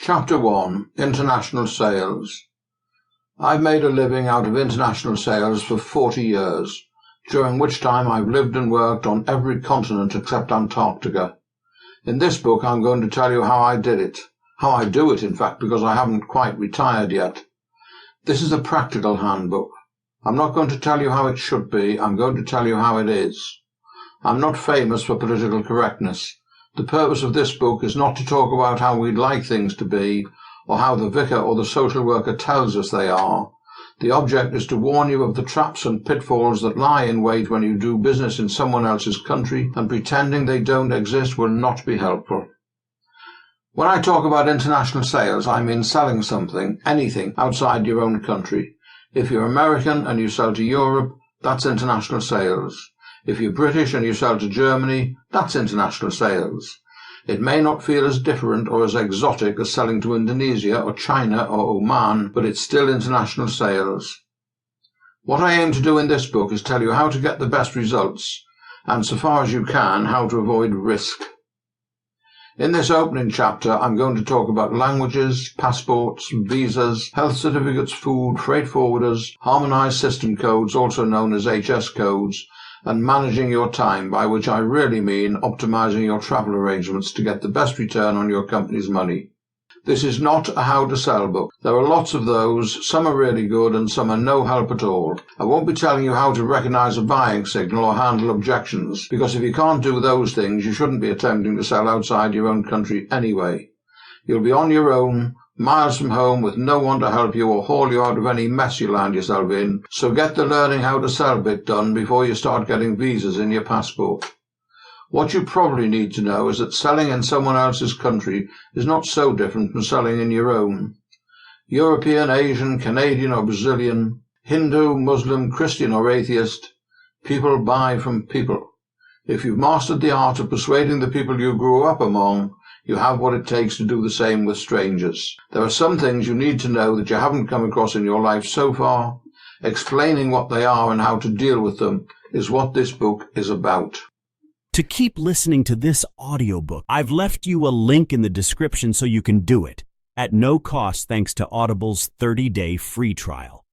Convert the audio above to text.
Chapter 1. International Sales. I've made a living out of international sales for 40 years, during which time I've lived and worked on every continent except Antarctica. In this book I'm going to tell you how I did it. How I do it, in fact, because I haven't quite retired yet. This is a practical handbook. I'm not going to tell you how it should be, I'm going to tell you how it is. I'm not famous for political correctness. The purpose of this book is not to talk about how we'd like things to be, or how the vicar or the social worker tells us they are. The object is to warn you of the traps and pitfalls that lie in wait when you do business in someone else's country, and pretending they don't exist will not be helpful. When I talk about international sales, I mean selling something, anything, outside your own country. If you're American and you sell to Europe, that's international sales. If you're British and you sell to Germany, that's international sales. It may not feel as different or as exotic as selling to Indonesia or China or Oman, but it's still international sales. What I aim to do in this book is tell you how to get the best results, and so far as you can, how to avoid risk. In this opening chapter, I'm going to talk about languages, passports, visas, health certificates, food, freight forwarders, harmonized system codes, also known as HS codes, and managing your time, by which I really mean optimizing your travel arrangements to get the best return on your company's money. This is not a how to sell book. There are lots of those, some are really good and some are no help at all. I won't be telling you how to recognize a buying signal or handle objections, because if you can't do those things, you shouldn't be attempting to sell outside your own country anyway. You'll be on your own, miles from home, with no one to help you or haul you out of any mess you land yourself in, so get the learning how to sell bit done before you start getting visas in your passport. What you probably need to know is that selling in someone else's country is not so different from selling in your own. European, Asian, Canadian or Brazilian, Hindu, Muslim, Christian or atheist, people buy from people. If you've mastered the art of persuading the people you grew up among, you have what it takes to do the same with strangers. There are some things you need to know that you haven't come across in your life so far. Explaining what they are and how to deal with them is what this book is about. To keep listening to this audiobook, I've left you a link in the description so you can do it, at no cost thanks to Audible's 30-day free trial.